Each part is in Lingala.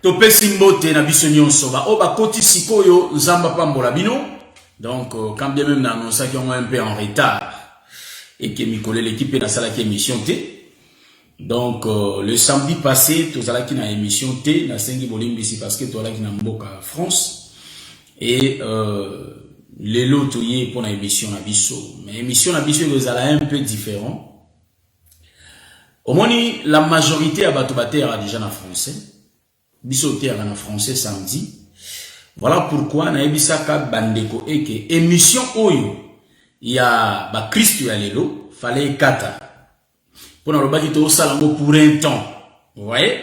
topesi mbote na biso nyonso ba o bakoti sikoyo nzamba pambola bino. Donc quand bien même na annonça qu'on est un peu en retard et que Mikole l'équipe na sala qui émission T. Donc le samedi passé tous ala qui na émission T na sengi bolimbisi parce que toi là qui na mboka France et les lots toyé pour la émission na biso. Mais émission na biso les ala un peu différent. Au moins la majorité à bato bater déjà en français. Biso te en français samedi. Voilà pourquoi na ebisaka bandeko eke émission oyo ya ba Christ ya lelo fallait kata. Pour na lobaki to salango pour un temps. Vous voyez?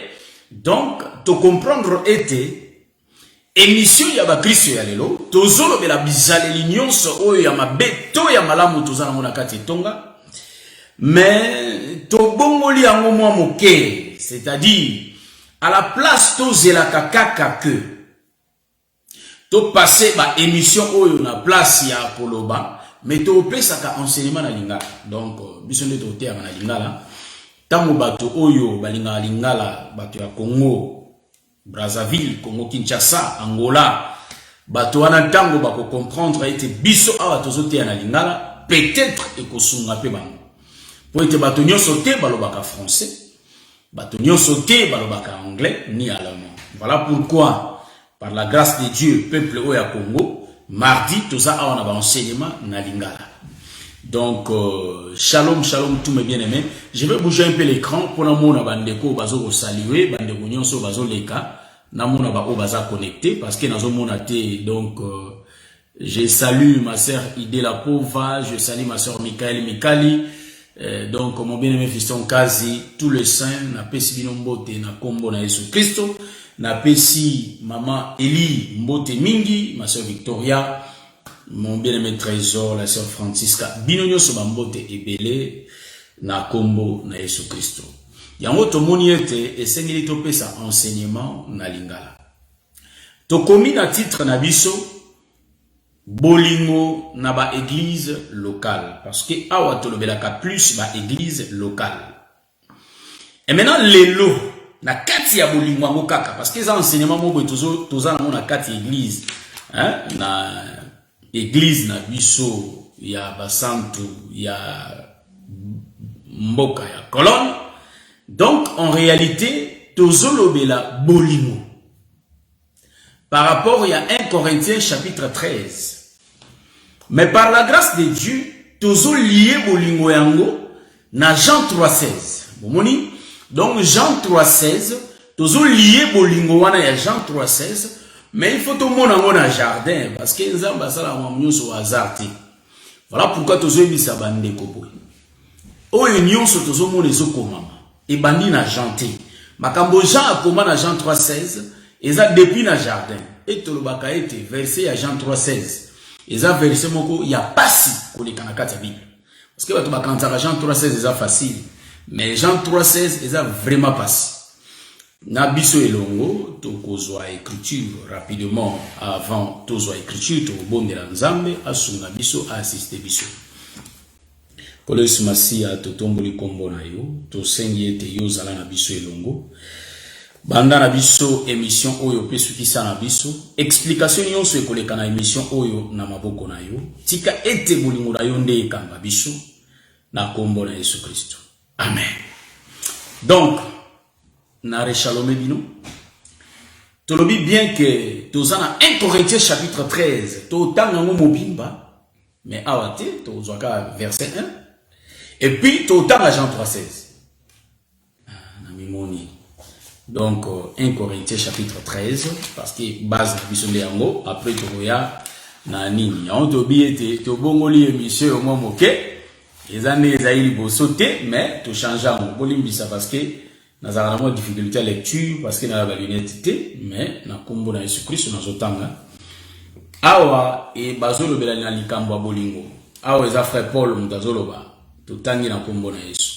Donc to comprendre était émission ya ba Christ ya lelo tozolo bela bizaleli nyonso oyo ya mabeto ya malamu tozala ngona kati tonga. Mais to bongoli yango mwa moke, c'est-à-dire à la place tozela kakaka que to passer ba émission oyo na place ya koloba mais to pesa ka enseignement na lingala. Donc biso nde to terre na lingala tango bato oyo balinga lingala bato ya Congo Brazzaville, Congo Kinshasa, Angola bato wana tango bako comprendre ete biso awa tozo terre na lingala peut-être ekosunga pe bango po ete bato nyonso te balobaka français bato nyonso te balobaka anglais ni allemand. Voilà pourquoi par la grâce de Dieu, peuple Oya Congo, mardi, tout ça on a enseignement na lingala. Donc, shalom, shalom, tous mes bien-aimés. Je vais bouger un peu l'écran pour la mona bandeko bazo saluer, bandeko nyonso bazo leka, na mona ba o baza connecté parce que nazo mona te. Donc, je salue ma sœur Ide la Pova, je salue ma sœur Michael Mikali. Donc, mon bien-aimé fiston Kazi, tous les saints, na pesi binombote na kombo na Yesu Christo. Na pesi maman Eli Mbote Mingi, ma soeur Victoria, mon bien-aimé Trésor, la soeur Francisca, binonyo soba Mbote Ebele, na kombo na Yesu Christo. Yango tomoni ete esengeli topesa enseignement na lingala. Tokomi na titre na biso bolingo na ba église locale parce que awa tolobelaka plus ba église locale. Et maintenant lelo na kati ya bolingo yango kaka parce que ça enseignement moko toza na mona kati église hein na église na biso ya basantu ya mboka ya colonne. Donc en réalité tozolobela bolingo par rapport à 1 Corinthiens chapitre 13. Mais par la grâce de Dieu tozolié bolingo yango na Jean 3:16. Bomoni. Donc Jean 3:16, tozo lié bolingo wana ya Jean 3:16, mais il faut tout monde en un jardin parce que nzamba sala mwa so hasard. Voilà pourquoi tozo ebisa bande koboy. O union so tozo mona ezo komama e bandi na janté. Makambo Jean akoma na Jean 3:16, eza depuis na jardin. Et tolobaka ete verset ya Jean 3:16. Eza verset moko ya pasi koleka na kati ya Bible. Parce que bato bakantaka Jean 3:16 eza facile. Mais Jean 3:16 est vraiment passé. Nabiso elongo, tokozwa écriture rapidement avant tokozwa écriture, to bonde la nzambe, asunga biso, assiste biso. Kolesu masia to tomboli kombo na yo, to sengi ete yo zala na biso elongo. Banda na biso émission oyo pesukisa na biso, explication nyonso ekoleka na émission oyo na maboko na yo. Tika ete bolingo na yo nde ekamba biso na kombo na Yesu Kristo. Amen. Donc, na rechalomé bino. Tolobi bien que tozana 1 Corinthiens chapitre 13, to tangango mobimba, mais awate to zwaka verset 1. Et puis to tanga Jean 3:16. Na mimoni. Donc 1 Corinthiens chapitre 13 parce que base bisonde yango après to ya na nini. On to biete to bongoli émission au moke. Les années Zaïli vont sauter, mais tout change à mon bolimbisa parce que nous avons des difficultés à lecture, parce que nous avons l'unité, mais nous avons Jésus Christ, nous avons awa et bazolo belana likambo bolingo. Awa les frère Paul mutazoloba, tout tangi na kombo na Yesu.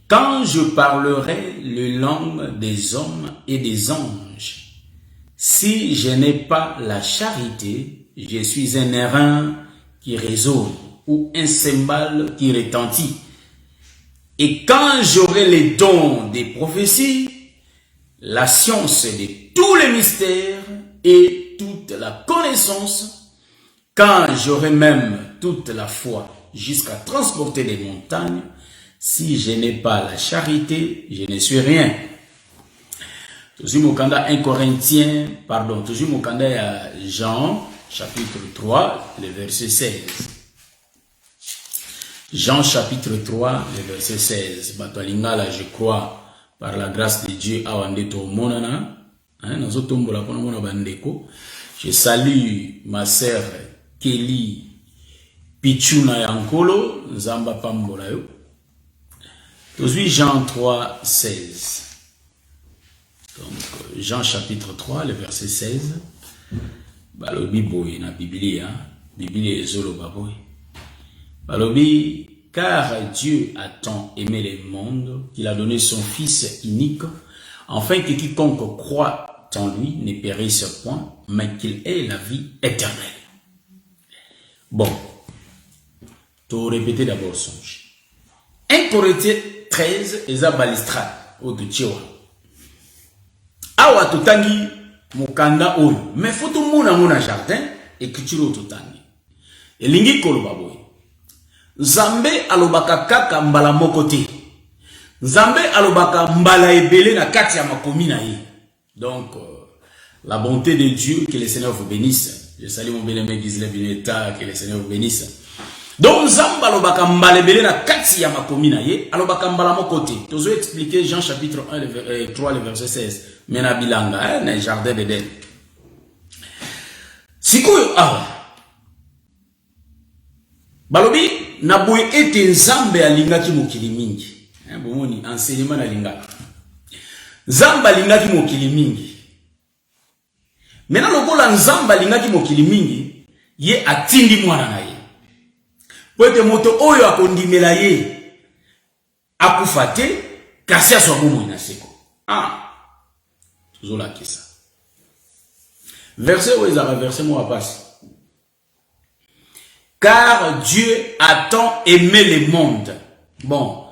Quand je parlerai le langue des hommes et des anges, si je n'ai pas la charité, je suis un airain qui résonne ou un cymbale qui retentit. Et quand j'aurai les dons des prophéties la science de tous les mystères et toute la connaissance, quand j'aurai même toute la foi jusqu'à transporter les montagnes, si je n'ai pas la charité, je ne suis rien. Toujours Mokanda 1 Corinthiens, pardon, toujours Mokanda Jean, chapitre 3, le verset 16. Jean chapitre 3, le verset 16. Batolingala, je crois, par la grâce de Dieu, Awandeto Monana, je salue ma sœur Kelly Pichuna Yankolo, Zamba Pambolayo. Aujourd'hui, Jean 3, 16. Donc, Jean chapitre 3, le verset 16. Balobi boy na Biblia, Biblia ezolo baboy. Balobi, car Dieu a tant aimé le monde qu'il a donné son Fils unique, afin que quiconque croit en lui ne périsse point, mais qu'il ait la vie éternelle. Bon, tu répéter d'abord son songe. 1 Corinthiens 13, Eza Balistra, au Tuchewa. Awa tutangi mukanda oyo, mais faut tout le monde a jardin et que tu l'as tutangi. Et lingi koloba boy. Nzambe alobaka kaka mbala moko te. Nzambe alobaka mbala ebele na kati ya makomi na ye. Donc, la bonté de Dieu, que le Seigneur vous bénisse. Je salue mon bien-aimé Gisèle Bineta, que le Seigneur vous bénisse. Donc, Nzambe alobaka mbala ebele na kati ya makomi na ye, alobaka mbala moko te. Tozo expliquer Jean chapitre 1, 3, le verset 16. Mena bilanga, na jardin d'Éden. Sikoyo awa. Balobi, na boye ete Nzambe alingaki mokili mingi. Bomoni, enseignement na lingaka. Nzambe alingaki mokili mingi. Mena lokola Nzambe alingaki mokili mingi, ye atindi mwana na ye. Po ete moto oyo akondimela ye, akufa te, kasi aswa bomoi na seko. Zola kisa. Verset où ils avaient versé moi passe. Car Dieu a tant aimé le monde. Bon,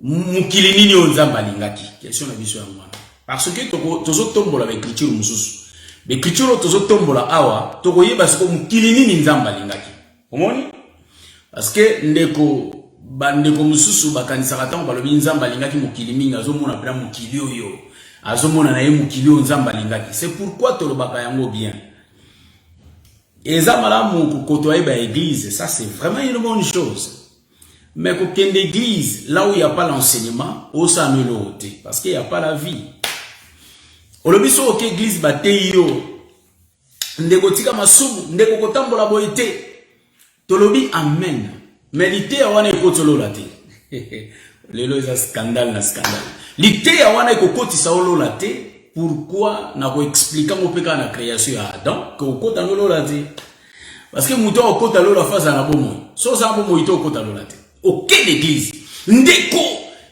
mukili nini onzamba lingaki. Question na biso ya mwana. Parce que tozo tombola avec écriture mususu. L'écriture tozo tombola awa, toko yeba siko mukili nini nzamba lingaki. Omoni? Parce que ndeko bandeko mususu bakanisa katango balobi nzamba lingaki mukili mingi azomona pela mukili oyo. C'est pourquoi tolobaka yango bien. Et ça malamu kotoyer ba église, ça c'est vraiment une bonne chose. Mais pour qu'il y ait une église là où il n'y a pas l'enseignement, au samelote parce qu'il n'y a pas la vie. Olobiso ok église bateyo. Ndeko tika masumu, ndeko kotambola boyete. Tolobi amen. Mais l'ité awana ekotolola te. Lelo is scandale na scandale. L'ité ya wana ekokoti saolo la te. Pourquoi na ko expliquer mo peka na création ya Adam que okota lola te. Parce que muto okota lola face na bomo. So sa bomo ito okota lola te. Aucune église ndeko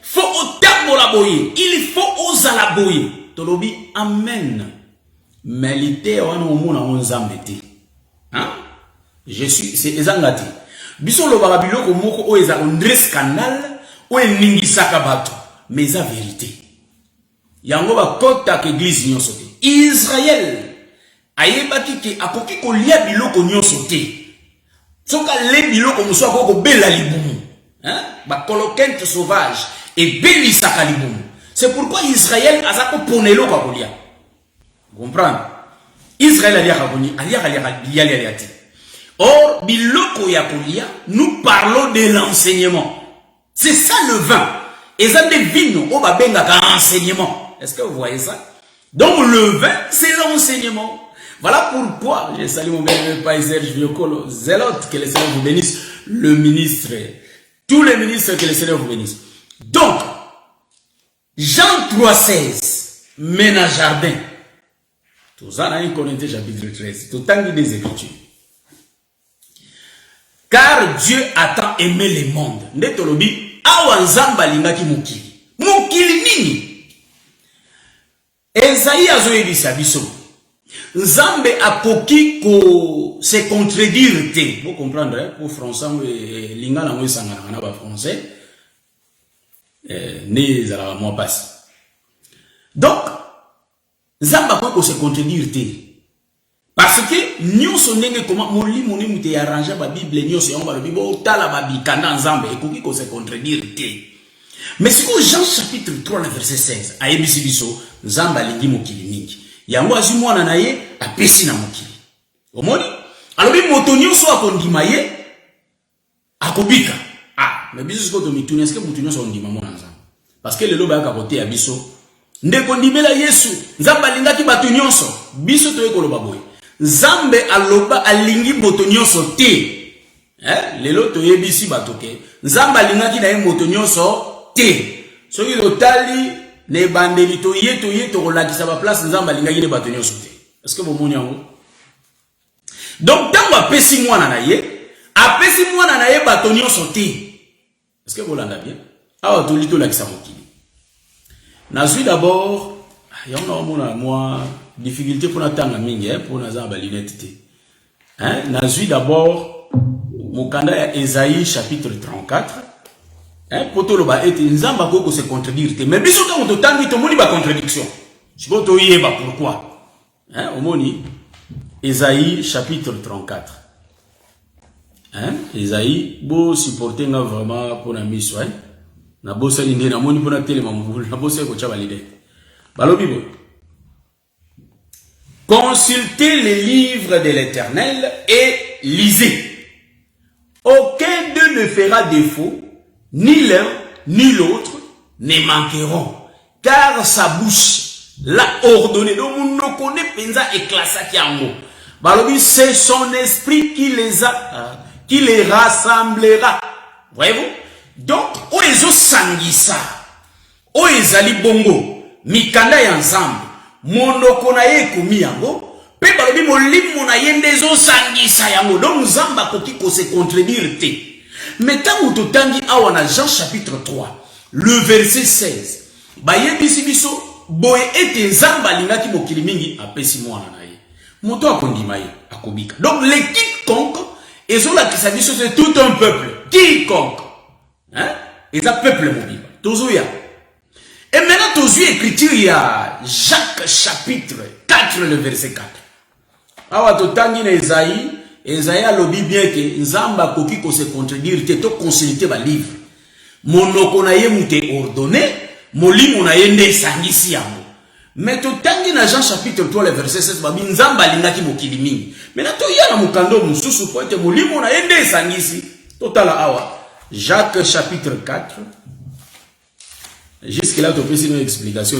faut otambola boye. Il faut ozala boye. Tolobi amen. Mais l'ité ya wana omona onzambe te. Hein? Je suis c'est ezangati. Biso lo barabilo ko moko o eza ondre scandale. Ou ningi sakabato, mais la vérité. Yango ba kota ke église nyonso te. Israël ayebaki ke akoki ko lia biloko nyonso te. Soka le biloko muso akoko bela libumu. Hein? Ba kolokente sauvage et beli saka libumu. C'est pourquoi Israël azako ponelo ka kolia. Vous comprenez? Israël alia ka koni, alia te. Or biloko ya kolia, nous parlons de l'enseignement. C'est ça le vin. Et ça devine au babenga enseignement. Est-ce que vous voyez ça? Donc le vin, c'est l'enseignement. Voilà pourquoi je salue mon bien-aimé Païs Serge Viocolo, zélote, que le Seigneur vous bénisse, le ministre, tous les ministres, que le Seigneur vous bénisse. Donc, Jean 3,16, ménage jardin. Tout ça, dans 1 Corinthiens chapitre 13, tout temps des Écritures. Car Dieu a tant aimé le monde. Ndetolobi, awa nzamba lingaki mukili. Mukili nini? Esaïe azoyebisa biso. Nzambe akoki ko se contredire te. Vous comprendre, hein? Pour français, lingala ngwe sangana na ba français. Ne zala moi passe. Donc, Nzamba ko se contredire te. Parce que nous sommes comment mon lit mon te arranger ba Bible nous sommes ba Bible tala ba bikanda nzamba et ko se contredire te. Mais c'est que Jean chapitre 3 verset 16 a ebisi biso nzamba lingi mokili mingi. Yango azu mwana na ye apesi na mokili. Omoni? Alors bi moto nyonso akondima ye akobika. Ah, mais biso ko to mituni est-ce que moto nyonso ondima mwana nzamba? Parce que le loba ka côté ya biso ndeko ndimela Yesu nzamba lingaki bato nyonso biso to ekoloba boye. Zambe aloba alingi moto nyonso te. Lelo to yebisi batoke. Nzamba alingaki na ye moto nyonso te. Soki totali ne bandeli to ye to kolakisa ba place nzamba alingaki ne bato nyonso te. Est-ce que bomoni yango? Donc tango apesi mwana na ye bato nyonso te. Est-ce que bolanda bien? Awa to lito lakisa mokili. Nazui d'abord, il y a moi difficulté pour n'attendre mingi pour n'avoir lunette. Nazui d'abord mokanda ya Esaïe chapitre 34. Pour tout le bas et nzamba ko se contredire mais biso quand on tangi to moni ba contradiction. Je peux to yeba pourquoi. Omoni Esaïe chapitre 34. Esaïe bo supporter nga vraiment pour na miso na bosa inde na moni pona tele mamvulu na bosa ko chaba lide balobi bo consultez les livres de l'Éternel et lisez. Aucun d'eux ne fera défaut, ni l'un ni l'autre ne manqueront, car sa bouche l'a ordonné. Donc on ne connaît penza éclasa kiango balobi c'est son esprit qui les rassemblera. Voyez-vous? Donc, oezo sangisa, oezali bongo, mikanda ya nzambe, monoko na ye komi yango, pe balobi molimo na ye ndezo sangisa yango, donc nzamba koki ko se contredire te. Mais tant to tangi awa na Jean chapitre 3, le verset 16, ba yebisi biso boye ete nzamba lingaki mokili mingi apesi mwana na ye. Moto akondima ye akobika. Donc les quiconque ezo la kisa biso c'est tout un peuple, quiconque. Et ça peuple mobile. Tozuya. Et maintenant tozuya écriture il y a Jacques chapitre 4 le verset 4. Awa to tangi na Esaïe alobi bien que nzamba koki ko se contredire te to consulter ba livre. Monoko na ye mute ordonné, molimo na ye nde sangisi yango. Mais to tangi na Jean chapitre 3 le verset 7 ba nzamba lingaki mokili mingi. Maintenant to ya na mukando mususu po ete molimo na ye nde sangisi. Totala awa Jacques chapitre 4. Jusque là, tu peux une explication.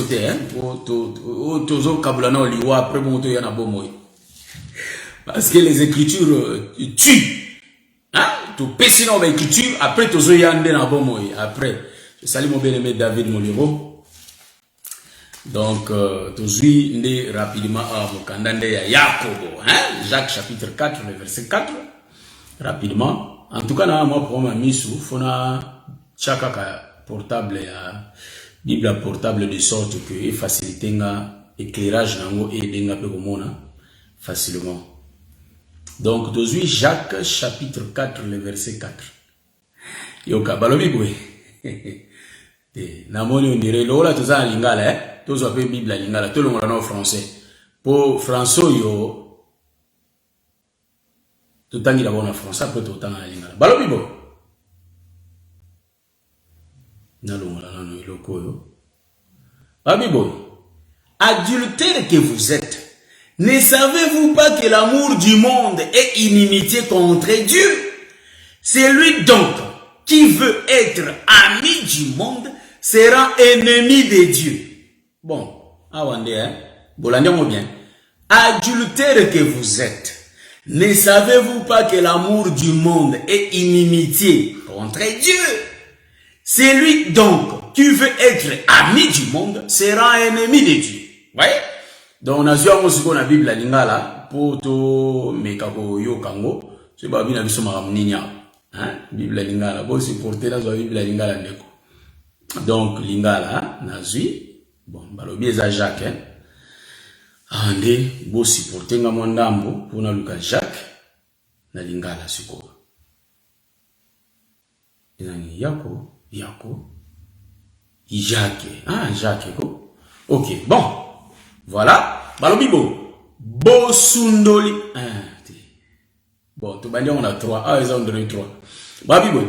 Parce que les écritures tuent. Tu peux une écriture. Après, tu peux après, je salue mon bien-aimé David Moliro. Donc, tu peux rapidement à Mokandande ya Yakobo. Jacques chapitre 4, le verset 4. Rapidement. En tout cas, moi, pour ma mise, il faut chaka portable ya Bible portable de sorte que faciliter l'éclairage nango et denga pe komona facilement. Donc, aujourd'hui, Jacques chapitre 4, le verset 4. Yoka balobi boy. Namoni on dirait lola toza lingala tozo pe Bible lingala to longola na français. Pour François yo totangi d'abord en français, après totanga na lingala. Balobi bo. Nalongola nano iloko yo. Balobi bo. Adultère que vous êtes, ne savez-vous pas que l'amour du monde est inimitié contre Dieu? C'est lui donc qui veut être ami du monde sera ennemi de Dieu. Bon, awande bolandiamo bien. Adultère que vous êtes, ne savez-vous pas que l'amour du monde est inimitié contre Dieu? C'est lui donc qui veut être ami du monde sera ennemi de Dieu. Voyez? Donc on a vu aussi la Bible lingala pour to mekako yo kango. C'est pas bien abiso maramninya. Bible lingala bo supporter la Bible lingala ndeko. Donc lingala nazui bon balobi eza Jacques ande bo supporter nga mondambo pour na luka Jacques na lingala siko. Inani yako Jacques. Jacques ko. OK, bon. Voilà. Balobi bosundoli. Bon, tout bandi on a 3. Ah, ils ont donné 3. Babibo.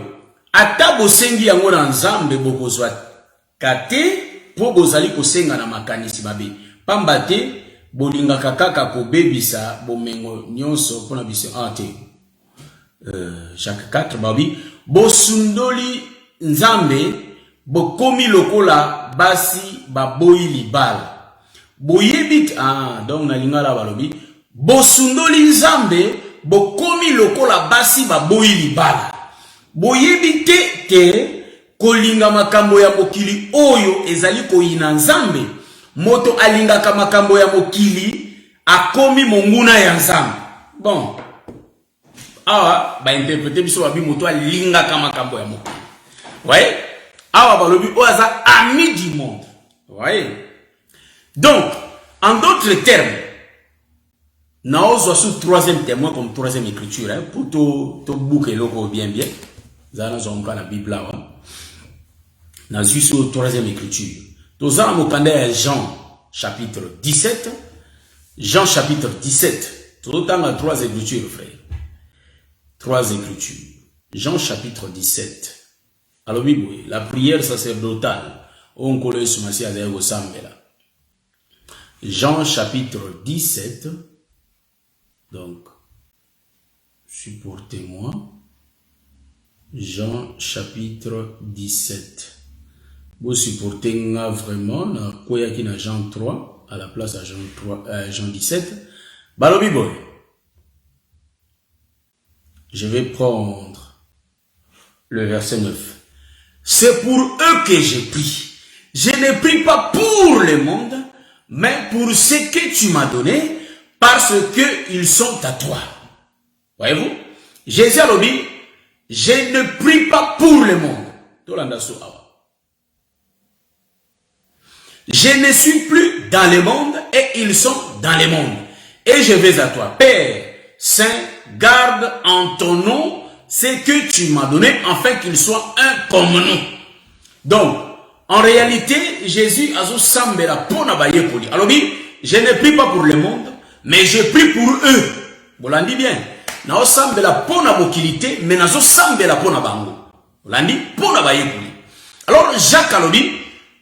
Ata bosengi yango na nzambe bokozwa kate po bozali kosenga na makanisi babe. Pamba te bolingaka kaka kobebisa bomengo nyonso pona biso ate. Jacques 4 babi bosundoli nzambe bokomi lokola basi baboyi libala. Boyebi donc na lingala balobi bosundoli nzambe bokomi lokola basi baboyi libala. Boyebi te kolinga makambo ya mokili oyo ezali koyina nzambe. Moto alingaka makambo ya mokili akomi monguna ya nzambe. Bon. Awa ba interpréter biso babi moto alingaka makambo ya mokili. Ouais? Awa balobi oza ami du monde. Ouais? Donc, en d'autres termes, naozo sous troisième témoin comme troisième écriture, hein, pour to bouquer logo bien. Zana zonka la Bible là. Na sous troisième écriture. Tozana mokanda Jean chapitre 17. Jean chapitre 17. Tozotanga trois écritures frère. Trois écritures. Jean chapitre 17. Alors oui, la prière sacerdotale. On connaît ce matin avec Osambela. Jean chapitre 17. Donc, supportez-moi. Jean chapitre 17. Vous supportez vraiment na koyaki na Jean 3 à la place à Jean 3 Jean 17. Balobi boy. Je vais prendre le verset 9. C'est pour eux que j'ai pris. Je ne prie pas pour le monde, mais pour ce que tu m'as donné, parce que ils sont à toi. Voyez-vous? Jésus a dit, je ne prie pas pour le monde. Je ne suis plus dans le monde et ils sont dans le monde. Et je vais à toi. Père Saint, garde en ton nom ce que tu m'as donné afin qu'ils soient un comme nous. Donc, en réalité, Jésus a sambela pona baye poli. Alors, je ne prie pas pour le monde, mais je prie pour eux. Vous l'avez dit bien. Na osambela pona bokilité, mais na osambela pona bango. Vous l'avez dit pona baye poli. Alors, Jacques a dit,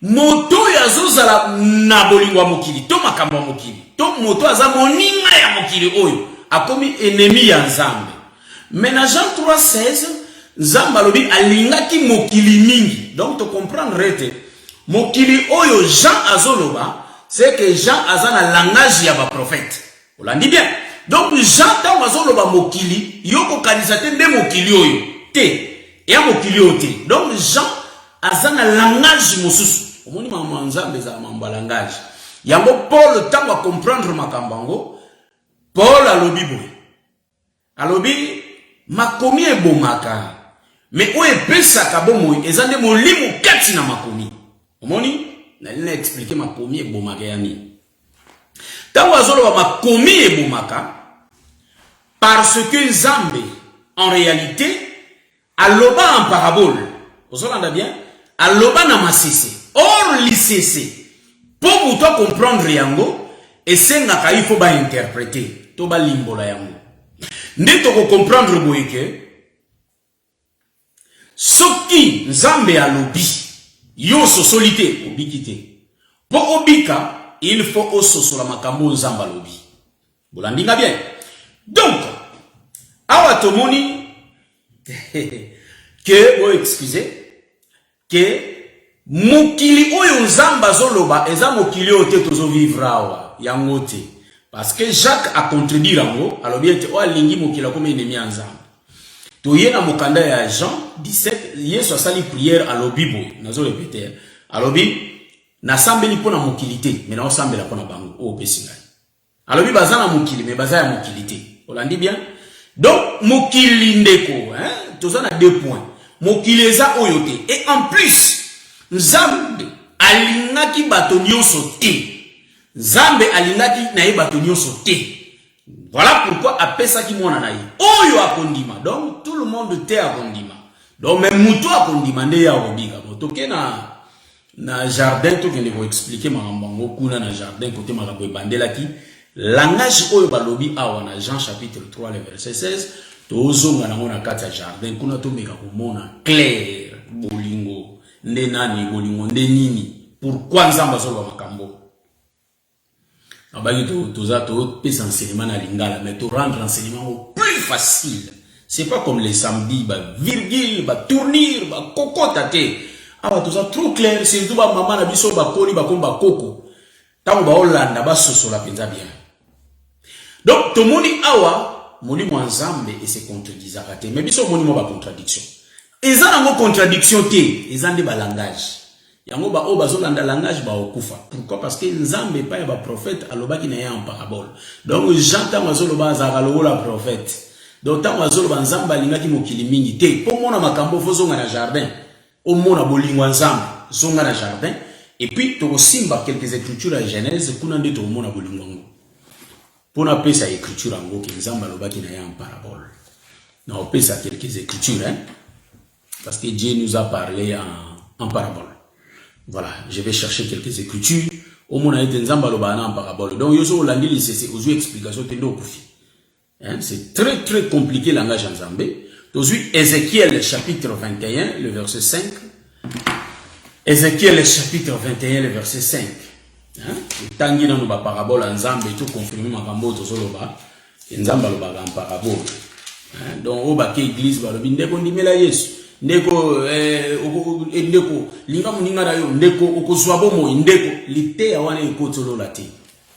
moto ya zozala na bolingwa mokili, to makambo mokili, to moto aza moninga ya mokili oyo, akomi ennemi ya nzambe. Mais na Jean 3,16, Nzambe alobi alingaki mokili mingi. Donc, tu comprends rete. Mokili oyo Jean azoloba, c'est que Jean aza na langage ya ba prophète. Vous l'avez dit bien. Donc, Jean ta azoloba mokili, yoko kanisate nde mokili oyo. Te. Ya mokili oyo te. Donc, Jean aza na langage mosusu. Omoni mama Nzambe za mamba langage. Yango Paul tango comprendre makambango, Paul alobi boy. Alobi makomi ebomaka. Mais oye pesa kabomo ezande molimo kati na makomi. Omoni na lina expliquer makomi ebomaka yani. Tango azolo makomi ebomaka parce que Nzambe en réalité aloba en parabole. Vous entendez bien? Aloba na masese. Or lisese. Pour vous comprendre yango et senga il faut ba interpréter to ba limbola yango. Ndito ko comprendre boyeke soki Nzambe alobi yo sosolite obikite. Po obika il faut ososola makambo Nzambe alobi. Bolandinga bien. Donc awa tomoni que excusez que mokili oyo Nzambe azoloba eza mokili oyo te tozo vivre awa yango te. Parce que Jacques a contredit yango alobi ete o alingi mokili comme ennemi ya Nzambe. Toye na mokanda ya Jean 17 Yesu asali prière alobi bo nazo répéter alobi na sambeli pona mokili te mais na osambela pona bango o pesinga. Alobi bazana mokili mais bazaya mokili te. Olandi bien? Donc mokili ndeko hein tozana 2 points. Mokili eza oyo te et en plus Nzambe alingaki bato nyonso te. Nzambe alingaki na ye bato nyonso te. Voilà pourquoi apesaki mwana na ye. Oyo akondima. Donc tout le monde te akondima. Donc même muto akondima nde ya obika. Toke na na jardin to kende ko expliquer makambo kuna na jardin côté makambo bandela ki langage oyo balobi awa na Jean chapitre 3 le verset 16 tozonga nango na kati ya jardin kuna to meka komona clair bolingo nde nani bolingo nde nini pourquoi nzamba zo makambo abaki to pesa enseignement na lingala mais to rendre l'enseignement plus facile. C'est pas comme les samedis ba virgule ba tournir ba kokota te. Ah tout ça trop clair, c'est tout ba maman na biso ba koli ba komba koko. Tango ba Hollanda ba sosola penza bien. Donc to moni awa moni mwanzambe et se contredisent te. Mais biso moni mo ba contradiction. Eza nango contradiction te, eza nde ba langage. Yango ba o bazolanda langage ba okufa. Pourquoi? Parce que nzambe pa ya ba prophète alobaki na ya en parabole. Donc j'entends bazoloba azakalo la prophète. Donc tant bazoloba nzambe alingaki mokili mingi te. Po mona makambo fozonga na jardin. O mona bolingo nzambe zonga na jardin et puis to simba quelques écritures à Genèse kuna nde to mona bolingo ngo. Pona pesa écriture ngo ke nzambe alobaki na ya en parabole. Na o pesa quelques écritures hein. Parce que Dieu nous a parlé en parabole. Voilà, je vais chercher quelques écritures. Au moins, il y a en parabole. Donc, il y a c'est aux explications. C'est très très compliqué le langage en Zambé. Donc, Ézéchiel chapitre 21, le verset 5. Ézéchiel chapitre 21, le verset 5. Tangi na ba parabole en Zambé tout confirmé makambo to soloba. Nzamba loba en parabole. Donc, au baké église ba lobi ndeko ndimela Yesu. Ndeko ndeko linga muninga na yo ndeko okozwa bomo ndeko lite ya wana ekotolola te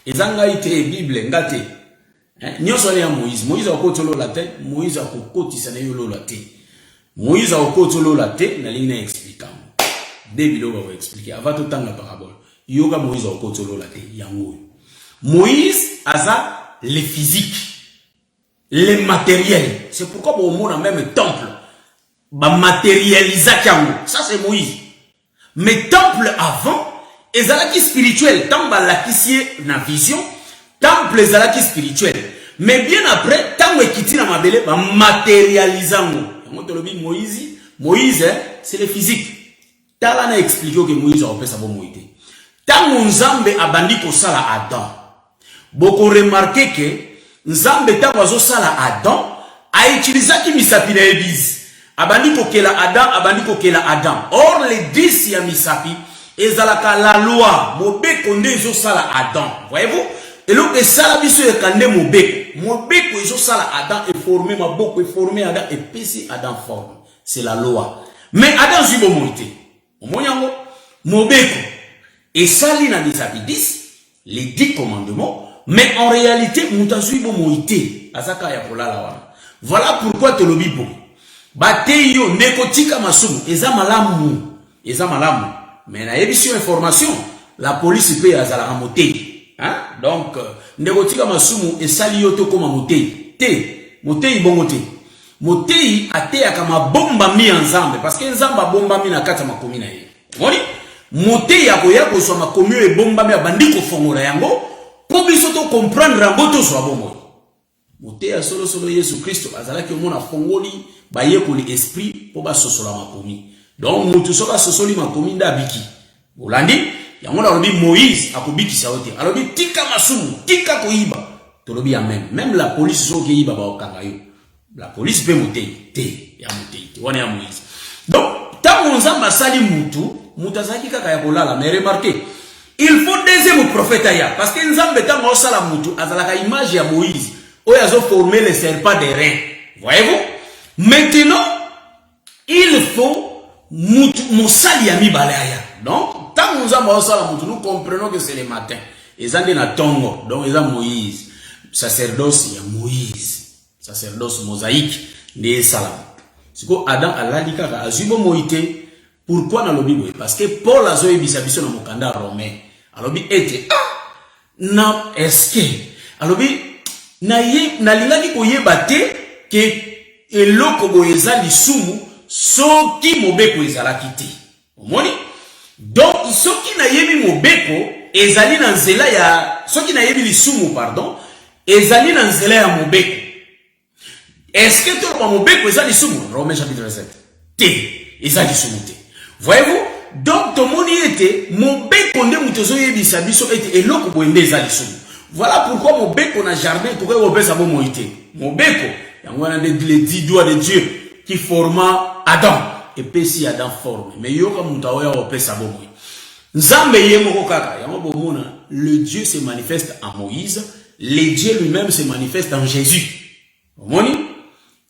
ezanga ite bible ngate nyoso ya Moïse akotolola te Moïse akokotisa na yo lola te Moïse akotolola te na linga expliquer debilo ba expliquer avant tout temps la parabole yoga Moïse akotolola te yango Moïse aza le physique le matériel c'est pourquoi bon mona même temple ba matérialiser ça c'est Moïse mais temple avant ezalaki spirituel tant ba lakisie na vision temple ezalaki spirituel mais bien après tant ekiti na mabele ba matérialiser ngo tolobi Moïse c'est le physique tala na expliquer que Moïse a opé sa bon moïté tant nzambe abandi ko sala Adam boko remarquer que nzambe tant wazo sala Adam a utilisé ki misapi na ebise abandi kokela Adam or les 10 ya misapi ezalaka la loi mobeko nde ezo sala Adam voyez-vous et donc esala biso ekande mobeko ezo sala Adam et formé maboko et formé Adam et pesi Adam forme c'est la loi mais Adam zibo moité omonyango mobeko esali na misapi 10 les 10 commandements mais en réalité mutazibo moité azaka ya kolala wana voilà pourquoi te lobi bo Bateyo nekotika masumu eza malamu mais na émission information la police peut azala motei hein donc nekotika masumu esali yoto koma motei bongo te motei ateya kama bomba mi nzambe parce que nzamba bomba mi na kata makomi na ye moni motei akoya ko so makomi e bomba mi abandi ko fongola yango po biso to comprendre ngo to so bombo motei solo Yesu Kristo azalaki omona fongoli baye ko l'esprit po ba sosola makomi donc mutu soka sosoli makomi ndabiki olandi yango na lobi Moïse akobikisa ote alobi tika masumu tika koiba to lobi amen même la police soki yiba ba okanga yo la police peut motei te ya motei te wana ya Moïse donc tango nzamba sali mutu azaki kaka ya kolala mais remarquez il faut deuxième prophète ya parce que nzambe tango osala mutu azalaka image ya Moïse oyo azo former le serpent des reins voyez-vous. Maintenant, il faut Moussali Ami Balaya. Donc, tant que nous avons ça, nous comprenons que c'est le matin. Et ça, c'est Tongo. Donc, ils ont Moïse. Sacerdoce, il y a Moïse. Sacerdoce mosaïque, des salam. C'est quoi Adam Allah dit qu'à Azubo Moïté. Pourquoi dans le Bible? Parce que Paul a zoé bisabiso dans mon candidat romain. Alors, il était na est-ce que alors, na lingaki koye bate que eloko boyeza lisumu soki mobeko ezalaki te omoni donc soki na yebi mobeko ezali na nzela ya soki na yebi lisumu pardon ezali na nzela ya mobeko est-ce que to mobeko ezali lisumu Romains chapitre 7 te ezali lisumu te voyez-vous Donc tout le monde était mon bec on est mutozo yebisa biso était eloko boende ezaliso. Voilà pourquoi mon bec on a jardin pour que on ça bon moïté. Mon bec yango na les 10 doigts de Dieu qui forma Adam et puis si Adam forme mais yoka mutaoya on ça bon moïté. Nzambe yemoko kaka yango bomona le Dieu se manifeste en Moïse, le Dieu lui-même se manifeste en Jésus. Omoni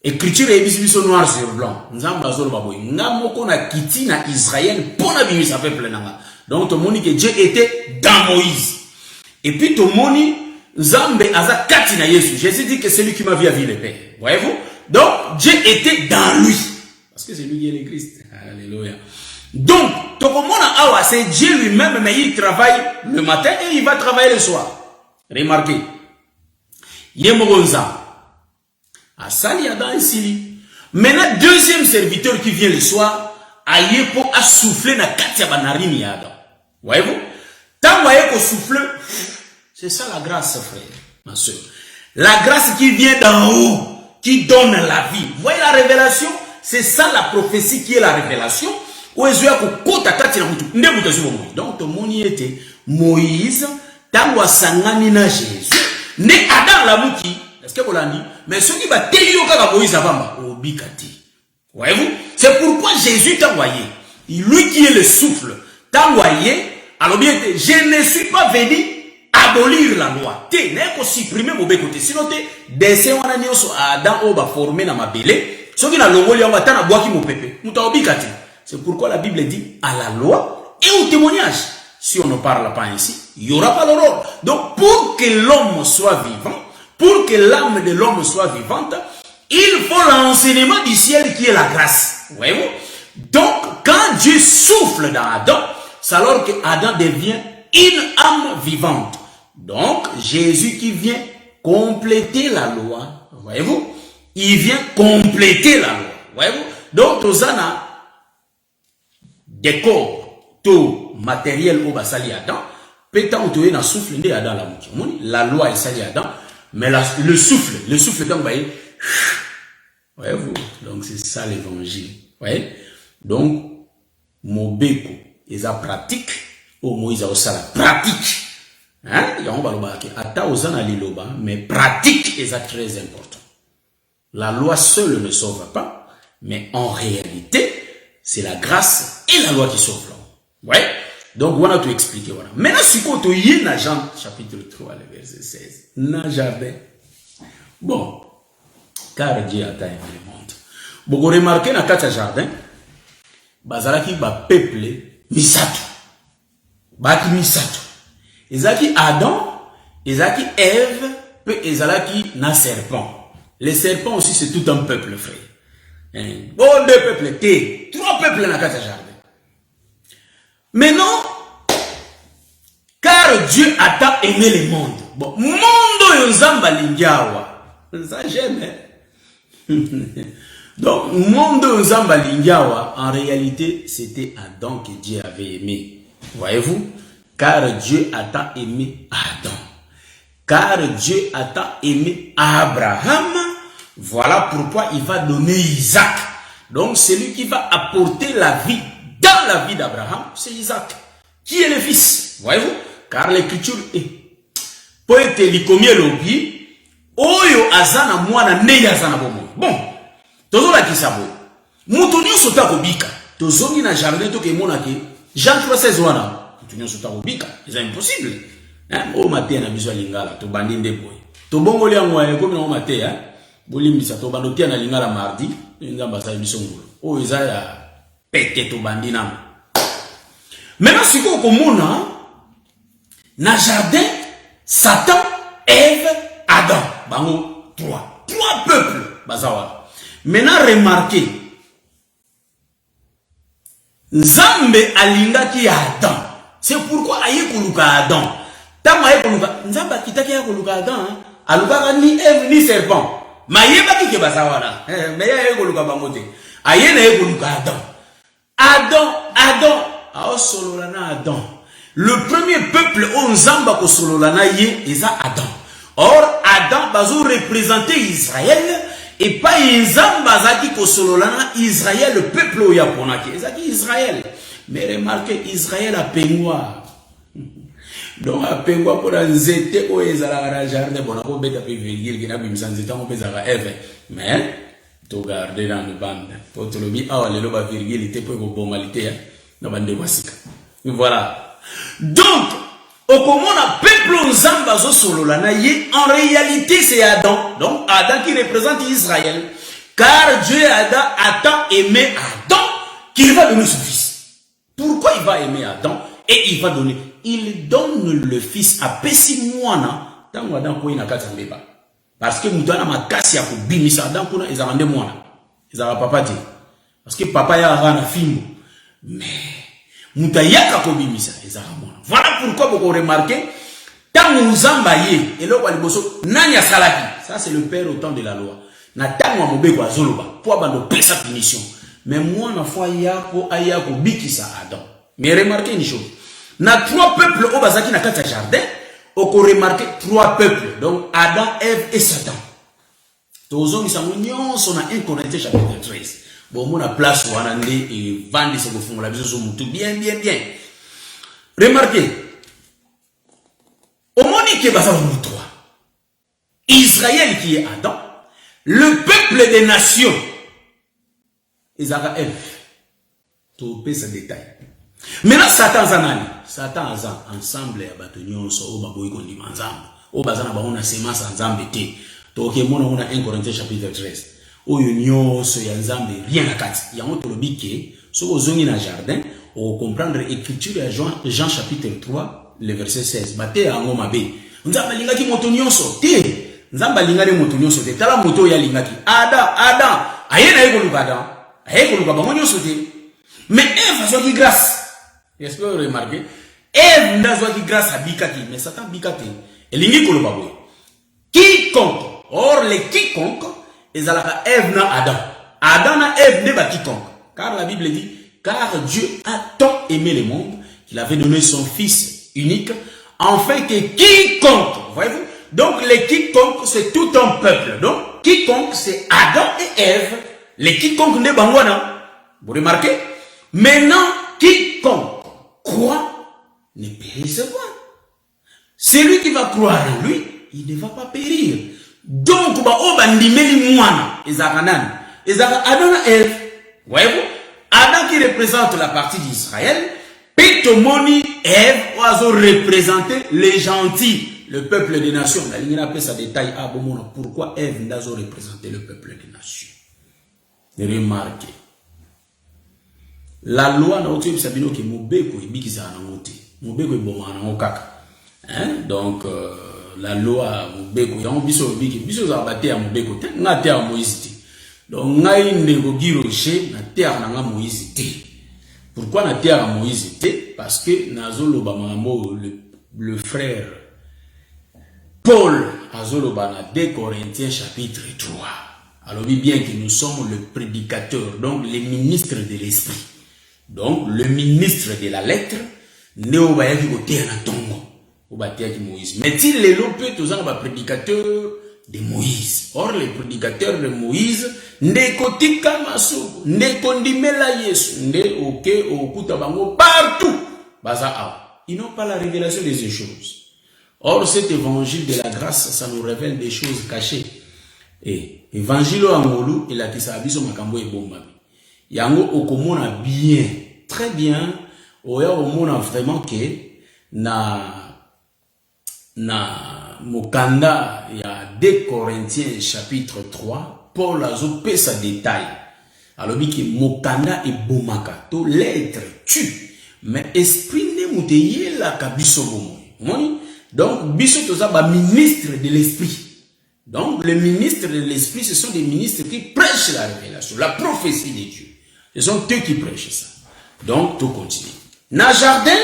écriture et biso noir sur blanc. Nzambe azolo baboy. Ngamoko na kiti na Israël pour na bimisa peuple nanga. Donc tout le monde que Dieu était dans Moïse. Et puis tout le monde Nzambe aza kati na Jésus. Jésus dit que c'est lui qui m'a vu à vie le Père. Voyez-vous? Donc Dieu était dans lui. Parce que c'est lui qui est le Christ. Alléluia. Donc tout le monde awa c'est Dieu lui-même mais il travaille le matin et il va travailler le soir. Remarquez. Yemoko Nzambe. Asali Adam et Sili. Maintenant, deuxième serviteur qui vient le soir, aïe pour a souffler na katia banarini Adam. Voyez-vous? Tant voyez qu'on souffle, c'est ça la grâce, frère, ma soeur. La grâce qui vient d'en haut, qui donne la vie. Vous voyez la révélation? C'est ça la prophétie qui est la révélation. Donc, tout le monde y était. Moïse, tant wa sangani na Jésus. Ne Adam la mouki. Est-ce que vous l'avez dit? Mais ce qui va téléoka Moïse avant, obikati. Voyez-vous? C'est pourquoi Jésus t'a envoyé. Lui qui est le souffle, t'a envoyé. Alors bien, je ne suis pas venu abolir la loi. Tu n'es pas supprimer mon côté. Sinon, dessin on a dit Adam oba formé dans ma belé. Ce qui n'a l'ongoli on va t'en aboire qui mon pépé. Mouta obikati. C'est pourquoi la Bible dit à la loi et au témoignage. Si on ne parle pas ainsi, il n'y aura pas l'aurore. Donc, pour que l'homme soit vivant, pour que l'âme de l'homme soit vivante, il faut l'enseignement du ciel qui est la grâce. Voyez-vous? Donc, quand Dieu souffle dans Adam, c'est alors que Adam devient une âme vivante. Donc, Jésus qui vient compléter la loi. Voyez-vous? Il vient compléter la loi. Voyez-vous? Donc, Tozana, décor, tout matériel au basali Adam, pétant tout na souffle de Adam la loi est sali Adam. Mais le souffle, donc, voyez-vous, donc c'est ça l'évangile, voyez, donc, Mobeko, ils ont pratique, au Moïse a aussi la pratique, hein, et on va le voir, ata osana liloba, mais pratique est très important. La loi seule ne sauve pas, mais en réalité, c'est la grâce et la loi qui sauvent l'homme, voyez. Donc, on a tout expliqué. Voilà. Maintenant, si on y dans Jean chapitre 3, le verset 16, dans jardin. Bon, car Dieu a aimé le monde. Bon, vous remarquez dans le jardin, bazalaki ba peuple misato. Baki misato. Ezaki Adam, ezaki Ève, puis ezalaki na serpent. Les serpents aussi, c'est tout un peuple, frère. Bon, deux peuples, trois peuples dans le jardin. Maintenant, car Dieu a tant aimé le monde. Bon, monde yozamba lingiawa. Ça j'aime. Donc, monde yozamba lingiawa, en réalité, c'était Adam que Dieu avait aimé. Voyez-vous? Car Dieu a tant aimé Adam. Car Dieu a tant aimé Abraham. Voilà pourquoi il va donner Isaac. Donc, celui qui va apporter la vie dans la vie d'Abraham, c'est Isaac, qui est le fils. Voyez-vous? Car l'écriture est. Poète likomie lobi, oyo azana mwana ne azana bomo. Bon, tozo la kisabo. Mutunyo sota kobika. Tozo ni na jardin to ke mona ke Jean 3:16 wana. Mutunyo sota kobika. C'est impossible. Hein? O maté na biso lingala to bandi ndeboy. To bongo li angwa ko na o maté hein. Bolimbisa to bandotia na lingala mardi, nzamba sa biso ngolo. O ezaya pété to bandina. Maintenant, si vous avez dans jardin, Satan, Ève, Adam. Bango, trois peuples. Bazawa. Maintenant, remarquez. Nzambe alinga ki Adam. C'est pourquoi aye koluka Adam. Tama aye koluka. Nzamba kitaki aye koluka Adam. Aluka ni Ève ni serpent. Ma yeba ki ke bazawa na. Mais aye koluka bangote. Aye na aye koluka Adam. Adam, Adam. Le premier peuple au Nzamba ko sololana ye eza Adam. Or Adam bazo représenter Israël et pas Nzamba zaki ko sololana Israël le peuple au yaponaki. Ezaki Israël. Mais remarquez, Israël a peignoir. Donc, a peignoir pour un zété, où ils allaient à la jardin, bon, on peut taper virgule, qui n'a pas mis sans zété, on peut faire F. Mais, tu regardes dans le bande. Pour te le dire, ah, les lobes virgule, il était pour une bonne qualité, dans le bande de Wassika. Voilà. Donc, au comment on a peuple Zamba solo la naïe, en réalité, c'est Adam. Donc, Adam qui représente Israël. Car Dieu a tant aimé Adam qu'il va donner son fils. Pourquoi il va aimer Adam et il va donner? Il donne le fils à Pessimouana. Tant que Adam n'a pas de pas. Parce que nous avons ma casse à Bimisa Adam pour ils ont rendu moi. Ils ont papa dit. Parce que papa a un film. Mais nous avons Bimisa. Ils ont moi. Voilà pourquoi vous remarquez. Tant nous ambaye et là on nanya salaki. Ça c'est le père au temps de la loi. Na tango mobeko azoloba pour abando pesa punition. Mais moi na foi yako ayako bikisa Adam. Mais remarquez une chose. Na trois peuples au bazaki na kata jardin, on remarqué trois peuples. Donc Adam, Ève et Satan. Tozo mi samunyon son a 1 Corinthiens chapitre 13. Bon mon a place ou anande et vandi se ko la biso mutu bien. Remarquez. Au monique baza mu trois. Israël qui est Adam. Le peuple des nations, Isaac F. Topé ce détail. Maintenant, Satan Zanani. Satan Azan, ensemble, et abatonion, so, au baboui qu'on dit ensemble. Au bazana, on a semence ensemble, été. Donc, on a 1 Corinthiens chapitre 13. Au union, so, ensemble, rien à quatre. Il y a un tolobique, so, aux zones dans jardin, au comprendre l'écriture à Jean chapitre 3, le verset 16. Bate à Ngomabe. On a balinga qui motonyon so, té. Nzamba lingane moto nyonso te tala moto ya lingaki Adam ayena ekoluka Adam ayekoluka bango nyonso te mais Ève azwaki grâce. Est-ce que vous remarquez? Ève ndazwaki grâce à bikaki mais Satan bikati elingi koloba boye quiconque or les quiconque ezalaka Ève na Adam na Ève ne ba quiconque car la Bible dit car Dieu a tant aimé le monde qu'il avait donné son fils unique afin que quiconque, voyez-vous. Donc, les quiconque, c'est tout un peuple. Donc, quiconque, c'est Adam et Ève. Les quiconque ne bangwana. Vous remarquez? Maintenant, quiconque croit ne périsse pas. Celui qui va croire en lui, il ne va pas périr. Donc, bandimeli mwana, ezakanan. Ezaka Adam et Ève. Voyez-vous? Adam qui représente la partie d'Israël, Petomoni, Ève, oiseau représenter les gentils. Le peuple des nations, la ligne appelle ça détail à bon pourquoi Ève n'a pas représenté le peuple des nations. Remarquez. La loi n'a pas sabino que mobeko ibikisa na ngote. Mobeko iboma na ngokaka. Donc la loi mobeko ya biso biso za baté ya mobeko te na te ya Moïse. Donc ngai ndeko giroche na terre na Moïse te. Pourquoi na terre à Moïse te? Parce que nazolo ba mambo le frère Paul, Azolobana, 2 Corinthiens chapitre 3. Alors, bien que nous sommes le prédicateur, donc les ministres de l'esprit. Donc, le ministre de la lettre, Néobayaki Goté Anatongo, Obatéaki Moïse. Mais il est l'opé, tous les prédicateurs de Moïse. Or, les prédicateurs de Moïse, Nekotika Maso, Nekondimela Yesu, Ne Oke, Okutabango, partout. Baza, ils n'ont pas la révélation de ces choses. Or, cet évangile de la grâce, ça nous révèle des choses cachées. Et évangile angolu, il a dit ça, abiso makambo et bomba. Yango okomona bien, très bien, oya omona vraiment que na mokanda, il y a 2 Corinthiens chapitre 3, Paul a zopé sa détail. Alors, il dit que mokanda et bomaka, to l'être tue, mais esprit ne mouteye la kabiso bomo. Donc, biso toza ba ministre de l'esprit. Donc, les ministres de l'esprit, ce sont des ministres qui prêchent la révélation, la prophétie de Dieu. Ce sont eux qui prêchent ça. Donc, tout continue. Na jardin,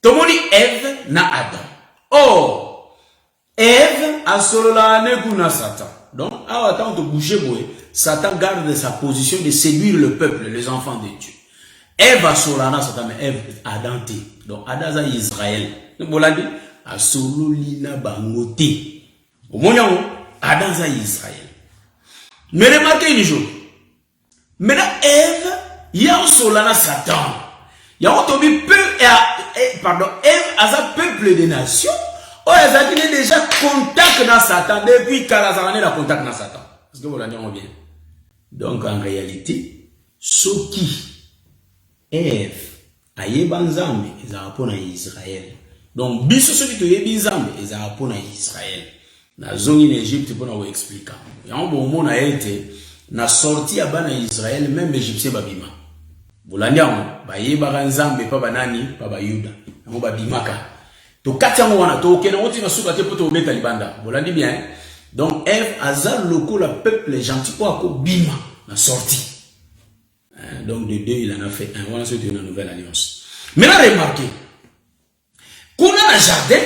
tomoni Ève na Adam. Or, Ève a solo la nekuna Satan. Donc, attends de bouger, Satan garde sa position de séduire le peuple, les enfants de Dieu. Ève a solo na Satan, mais Ève Adam te. Donc, Adam a Israël. Bolandi a solo lina bangote. Au moment Adam a Israël. Mais remarquez une chose. Maintenant, Ève, il y a un solana Satan. Y'a pardon, Ève a un peuple des nations. Oh, ils ont déjà contact dans Satan. Depuis Kalazarane, il a contact dans Satan. Est-ce que vous l'avez bien? Donc, en réalité, ceux qui, Ève, aye banzambe, ils ont pour Israël. Donc, biso ceux qui ont banzambe, ils ont pour Israël. Na zone en Égypte, pour nous expliquer. Et en bon moment, a été, na sorti à ban Israël, même Égyptien babima. Vous l'avez dit, baye banzambe, pas banani, pas bayuda. On va bimaka. To katango wana to okena oti na suka te poto obeta libanda. Vous l'avez dit bien. Donc Ève azal loko la peuple gentil ko ako bima na sorti. Donc de deux il en a fait un. Voilà c'est une nouvelle alliance. Maintenant remarquez. Kuna na jardin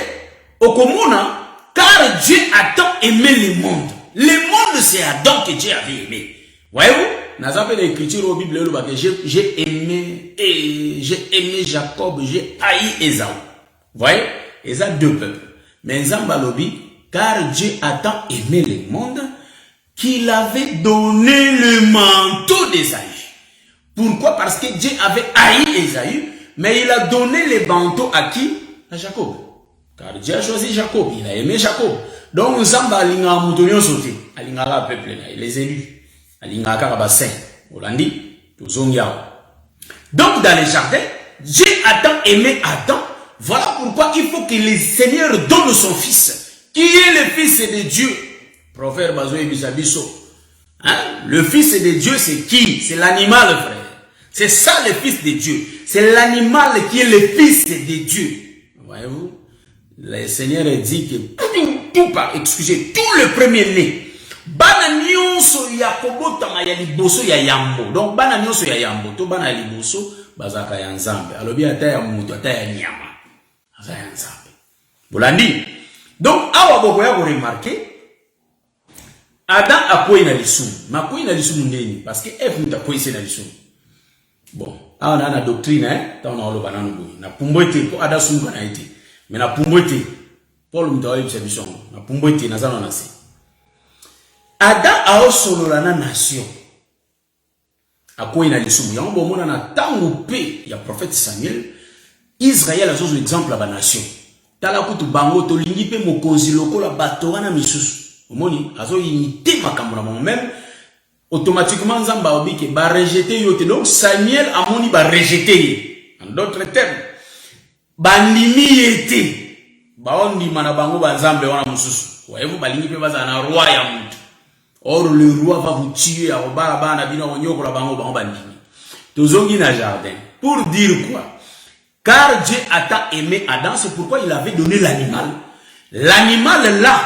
okomona car Dieu a tant aimé le monde. Le monde c'est Adam que Dieu avait aimé. Voyez-vous? Dans l'écriture au Bible j'ai aimé Jacob, j'ai haï Ésaü. Voyez? Ils ont deux peuples. Mais Zambalobi, car Dieu a tant aimé le monde qu'il avait donné le manteau d'Ésaü. Pourquoi? Parce que Dieu avait haï Ésaü, mais il a donné le manteau à qui? À Jacob. Car Dieu a choisi Jacob, il a aimé Jacob. Donc Zamba alinga moutonio sauté, alinga la peuple, les élus, alinga karabassin, Olandi, Tuzongiao. Donc dans les jardins, Dieu a tant aimé Adam. Voilà pourquoi il faut que le Seigneur donne son fils, qui est le fils de Dieu. Prophète Bazoé Bisabiso. Le fils de Dieu, c'est qui? C'est l'animal, frère. C'est ça le fils de Dieu. C'est l'animal qui est le fils de Dieu. Voyez-vous? Le Seigneur dit que excusez, tout le premier-né. Bana nyonso ya kobotama ya liboso ya yambo. Donc bana nyonso ya yambo. To bana liboso, bazaka ya nzambe. Alobi ata ya mutu, ata ya nyama. Bolandi. Donc, awa boko ya remarquer, Adam a quoi na lisum. Ma quoi na lisum ndeni parce que Ève muta quoi na lisum. Bon, awa na doctrine ta on a lo banana boy. Na pumboite po Adam sum kana ite. Mais na pumboite Paul muta wa bisa bisongo. Na pumboite na zana na se. Adam a osolo la nation. A quoi na lisum. Ya mbo mona na tangu pe ya prophète Samuel. Israël a un exemple à la nation. Tala kutu bango to lingi pe mokonzi lokola bato wana misusu. Omoni azo imité makambo na même automatiquement nzamba obike ba rejeter yote. Donc Samuel a moni ba rejeter. En d'autres termes, bandimi yete. Ba ondi mana bango ba nzambe wana mususu. Voyez-vous balingi pe baza na roi ya mutu. Or le roi va vous tuer à obala bana bino onyoko la bango bandimi. Tozongi na jardin. Pour dire quoi? Car Dieu a tant aimé Adam, c'est pourquoi il avait donné l'animal. L'animal là,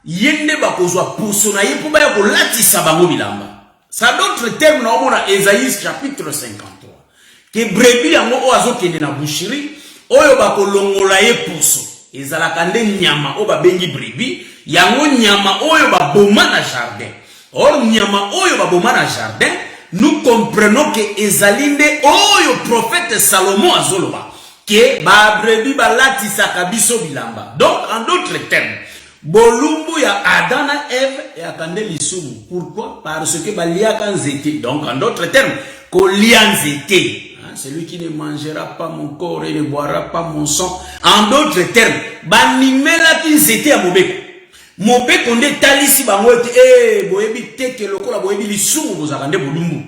yende bakozwa poussona ye pour baya ko latisa bango bilamba. Ça d'autres termes na omona Ésaïe chapitre 53. Que brebis yango o azokende na boucherie, oyo bakolongola ye pousso. Ezalaka nde nyama o babengi brebis, yango nyama oyo baboma na jardin. Or nyama oyo baboma na jardin, nous comprenons que ezalinde oyo prophète Salomon azoloba. Que ba brebi ba latisa kabiso bilamba. Donc en d'autres termes, bolumbu ya Adam et Ève et akande lisumu. Pourquoi? Parce que ba liaka nzete. Donc en d'autres termes, ko lia nzete. Celui qui ne mangera pas mon corps et ne boira pas mon sang. En d'autres termes, ba nimela ki nzete ya mobeko. Mobeko nde talisi bango ete boyebi teke lokola boyebi lisumu bozakande bolumbu.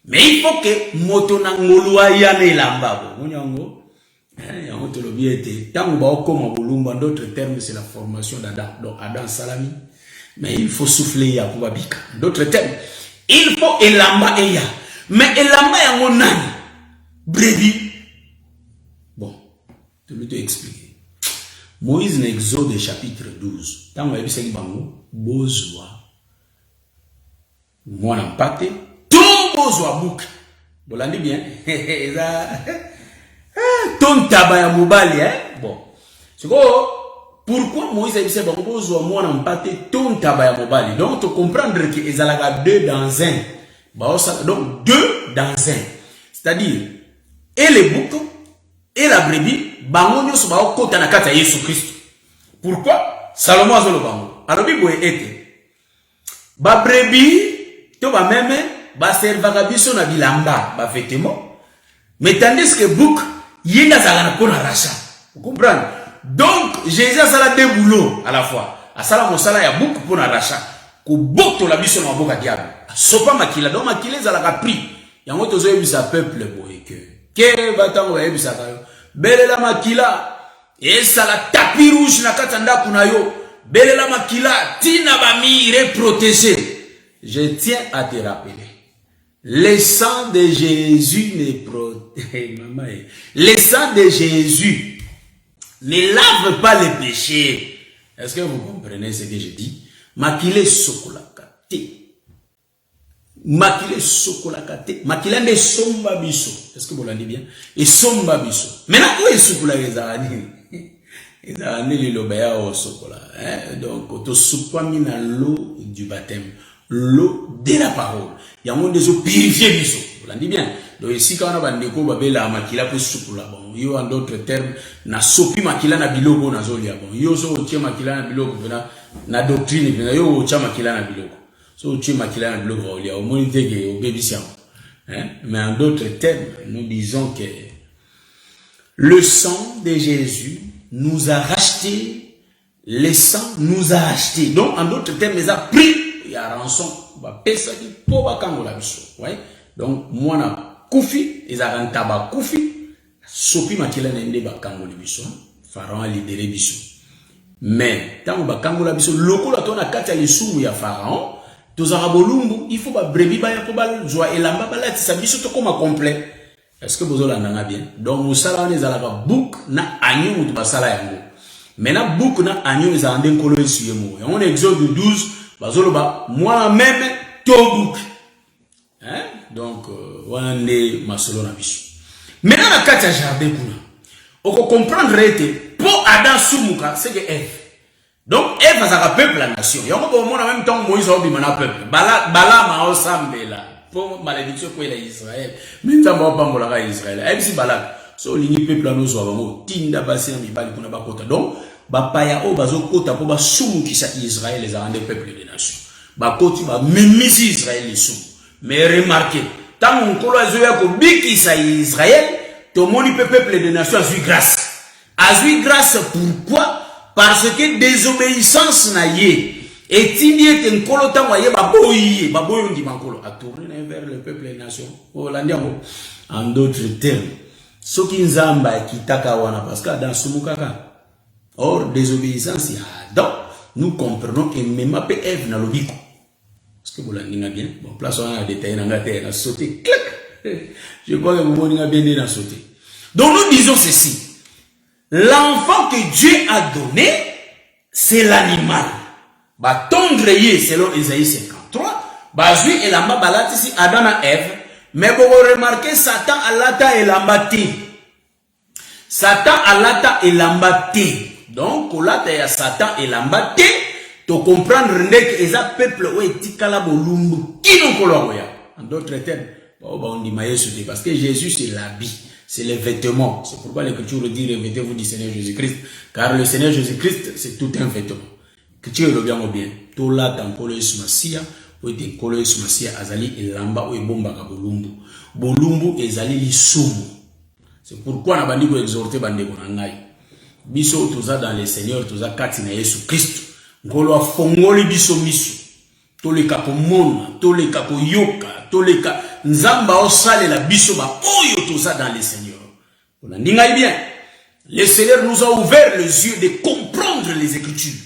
Mais il faut que moto na ngolwa ya na elamba bo. Munyango en d'autres termes, c'est la formation d'Adam. Donc Adam Salami. Mais il faut souffler ya pour babika. D'autres termes, il faut elamba eya. Mais elamba ya monani. Brebis. Bon, je vais te expliquer. Moïse dans Exode chapitre 12. Tant que vous bango, bozwa. Mwana mpate. Tout bozwa bouk. Vous l'avez bien. Ton tabaya mobali, bon. C'est quoi? Pourquoi Moïse a dit ça? Moi, on pas ton tabaya mobali. Donc, tu comprendre que ils ont deux dans un. Donc, deux dans un. C'est-à-dire, et les boucs, et la brebis, bango sont ba kota na kata Yesu Christ. Pourquoi? Salomon a zolo bango. Alors, bibo ete. Ba brebis, to ba meme, ba servaka biso na bilamba, ba vêtement. Mais tandis que bouc, il y a pour rachat. Vous comprenez? Donc, Jésus a deux boulots à la fois. À ça, mon salaire, il y a beaucoup pour rachat. Ko bouc, la mission à boka diable. Sopa makila, donc makila, ça l'a pris. Il y a un autre qui a peuple boy que va t'en voir ça. Belle la makila, et ça la tapis rouge na katanda kunayo. Belle la makila, tina bami protégé. Je tiens à te rappeler. Le sang de Jésus ne protège. Le sang de Jésus ne lave pas les péchés. Est-ce que vous comprenez ce que je dis? Makile sokolakate. Makile sokolakate. Makile ne somba biso. Est-ce que vous l'entendez bien? Et somba biso. Maintenant, où est sokolakate? Ils ont amené le lobaya au sokola. Donc, tu soupami dans l'eau du baptême. L'eau de la parole. Il y a un monde de eaux purifiées biso. Vous l'entendez bien? Donc, ici, quand on a bandeko, babela makila pour sokola. Bon, yo en d'autres termes, na sopi makila na biloko na zolia. Bon, yo so otie makila na biloko na doctrine, yo otie makila na biloko. So otie makila na biloko olia. Au moins, il y a au bébé siam. Mais en d'autres termes, nous disons que le sang de Jésus nous a racheté, le sang nous a acheté. Donc, en d'autres termes, il a pris, il y a rançon, donc, moi, na koufi, ils ont un tabac koufi, sopi makila nende ba kango le biso, Pharaon a libéré biso. Mais, tant ba kango la biso, loko la tona kata yesumu ya Pharaon, tozara bolumbu, il faut ba brebi ba ya ko ba joie elamba ba la tisa biso to koma complet. Est-ce que vous avez bien? Donc, nous savons que nous bouk na agneau ou basala yango. Maintenant, bouk na agneau, ils ont un décollé sur moi. On Exode 12, moi-même, to bouk. Donc, on est masolo na biso. Maintenant, la carte jardin kuna. On peut comprendre pour Adam Soumouka, c'est que Ève. Donc, Ève a un peuple la nation. Et on peut en même temps Moïse a un peuple. Bala ma osambe là. Pour malédiction pour Israël. Maintenant, on va pas Israël. Et si balak, so lini peuple à nous avons tinda basi na mibali kuna bakota. Donc, bapaya o bazo kota pour ba sumu qui sa Israël les a des peuples des nations. Bakoti ba memisi Israël les sous. Mais remarquez, tant on kolo azoya ko biki sa Israël, to moni peuple des nations a eu grâce. A eu grâce pourquoi? Parce que désobéissance na yé. Et Tindi est un colotan, baboyi ndi mankolo, a tourné vers le peuple et les nations. En d'autres termes, ce qui nous a parce que dans ce moukaka, hors désobéissance, donc, nous comprenons que même après Ève n'a l'obiko. Est-ce que vous l'avez bien? Bon, place on a détaillé dans la terre, on a sauté, clac. Je crois que vous m'avez bien sauté. Donc, nous disons ceci. L'enfant que Dieu a donné, c'est l'animal. Ba tondre yé selon Isaïe 53, ba zui elamba balati si Adam et Ève, mais vous remarquez Satan alata elambati. Satan alata elambati. Donc olata ya Satan elambati, to comprendre que eza peuple ou etikala bolumbu qui non kolo ya. En d'autres termes, on dit parce que Jésus c'est l'habit, c'est les vêtements. C'est pourquoi l'Écriture dit revêtez-vous du Seigneur Jésus-Christ, car le Seigneur Jésus-Christ c'est tout un vêtement. Que tu regardes bien, tout là dans Kolo Esmasia, ou te Kolo Esmasia azali elamba ou ebomba ka bolumbu. Bolumbu ezali lisumu. C'est pourquoi na bandi ko exhorter bande ko ngai. Biso toza dans le Seigneur, toza kati na Yesu Christ. Ngolo afongoli biso miso. Toleka ko mona, toleka ko yoka, toleka nzamba osale la biso ba oyo toza dans le Seigneur. On a dit bien. Le Seigneur nous a ouvert les yeux de comprendre les Écritures.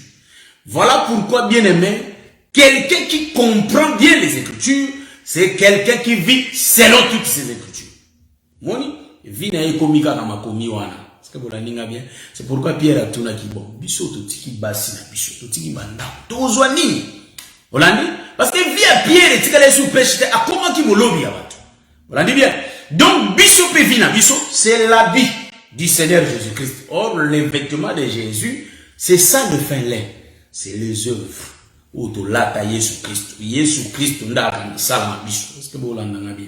Voilà pourquoi, bien aimé, quelqu'un qui comprend bien les Écritures, c'est quelqu'un qui vit selon toutes ces Écritures. Moni, vit na ekomika na makomi wana. Est-ce que vous l'avez bien? C'est pourquoi Pierre a tourné qui bon, biso totiki basi na biso, totiki banda. Tozwa nini? Vous l'avez dit? Parce que via Pierre et tikale sous pêche, a comment qui molobi abato. Vous l'avez dit bien? Donc, biso pe vina biso, c'est l'habit du Seigneur Jésus-Christ. Or, les vêtements de Jésus, c'est ça le fin lait. C'est les œuvres où tu l'as Jésus Christ. Jésus Christ, on a ça est-ce que vous l'entendez bien?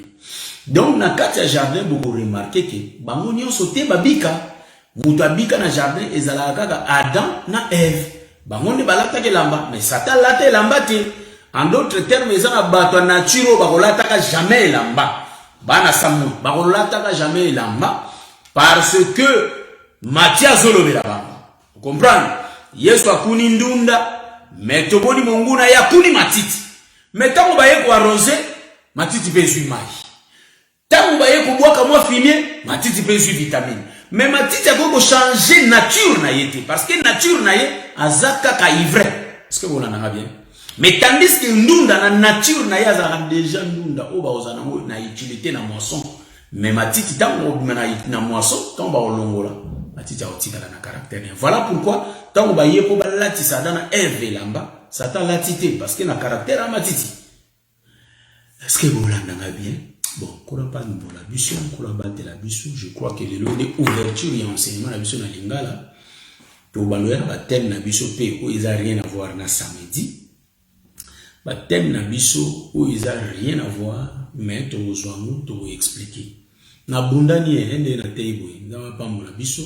Donc, dans le jardin, vous remarquez que, bangonio sauté babika, mutabika na jardin, ezalaka Adam na Ève. Bangonne balata ke lamba, mais Satan lata lamba te. En d'autres termes, ils ont abattu nature, bakolata jamais lamba. bana samu bakolata jamais elamba parce que Mathias Zolobela banga. Vous comprenez? Yesu akuni ndunda mais toboni monguna ya kuni matiti. Mais tango baye ko arroser matiti bezui mai. Tango baye ko boka mo fumier matiti bezui vitamine. Mais matiti a ko changer nature na yete parce que nature na ye azaka ka ivre. Est-ce que vous l'entendez bien? Mais tandis que ndunda na nature na ye azaka déjà ndunda o ba ozana na utilité na moisson. Mais matiti tango na moisson tango ba olongola matiti a otika na caractère. Voilà pourquoi tango baye ko balatisa dana Eve lamba Satan latité parce que na caractère a matiti. Est-ce que vous l'entendez bien? Bon, qu'on n'a pas de la mission, qu'on n'a pas de la mission, je crois que les lois d'ouverture et enseignement la mission na lingala, pour banoyer ba thème na mission pe où ils a rien à voir na samedi, ba thème na mission où ils a rien à voir, mais to besoin to expliquer. Na bundani ende na teiboy, na pambo la mission,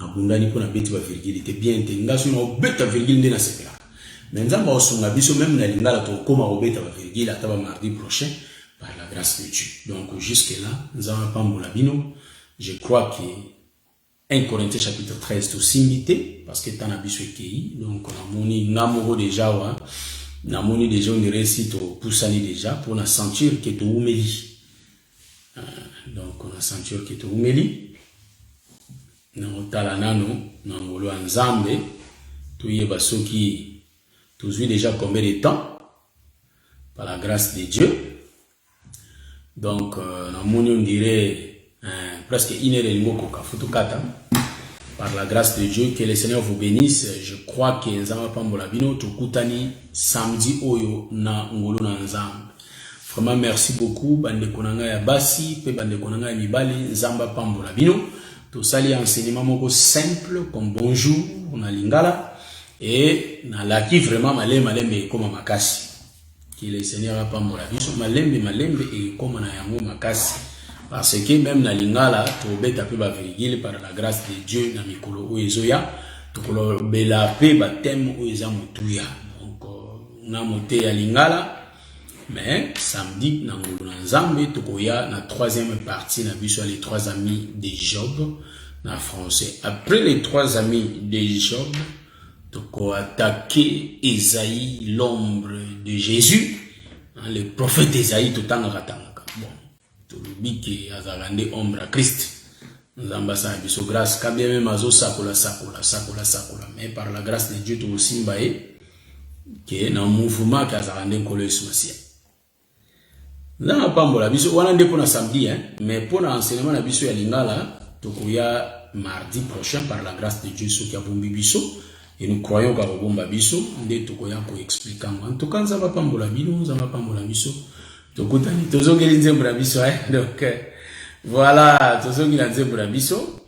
na bundani pour na beti ba virgule te bien te ngaso na beta virgule na sepela. Mais nzamba osunga biso même na lingala to koma obeta ba virgule ataba mardi prochain. Par la grâce de Dieu. Donc jusque-là, nous avons pas Moulabino. Je crois que 1 Corinthiens chapitre 13 tout s'imité, parce que t'en as besoin qui. Donc on a moni namoro déjà, on a moni déjà une réussite au poussani déjà, pour la sentir que tu oumeli. Donc on a sentir que tu oumeli. Nous talanano, nous avons ensemble, tout y est basso qui, tous vu déjà combien de temps, par la grâce de Dieu. Donc, on dirait presque 1 heure et demie par la grâce de Dieu, que le Seigneur vous bénisse. Je crois que Nzamba Pambolabino, Tokutani, samedi Oyo, na Ngolo na Nzamba. Vraiment, merci beaucoup. Bande Konanga ya Basi, pe Bande Konanga ya Mibali, Nzamba Pambolabino. Tout ça, les enseignements moko simple, comme bonjour, on a lingala. Et, na laki vraiment malembe comme makasi. Que le Seigneur a pas mouru malembe et comme on a yango makasi parce que même na lingala to beta pe ba virgule par la grâce de Dieu na mikolo o ezoya to kolo bela pe ba thème o eza mutuya donc na moté ya lingala mais samedi na ngolo na Nzambe to koya na troisième partie na biso les trois amis de Job na français. Après les trois amis de Job pour attaquer Esaïe, l'ombre de Jésus, le prophète Esaïe tout en ratanga. Bon, tout le but qui a regardé ombre à Christ. Nous ambassadons biso grâce, quand bien même azo sakola. Mais par la grâce de Dieu tout aussi mbaye, qui est dans un mouvement qui a regardé kolo esmasia. Nous n'avons pas mbola biso, on a pour na samedi, mais pour l'enseignement na biso ya lingala, tokoya mardi prochain par la grâce de Dieu ce qui a bombi biso. Et nous croyons qu'à Robomba Bisso, nous devons expliquer. En tout cas, nous n'avons pas de biso, nous n'avons pas de biso. Donc, voilà, nous avons pas de biso.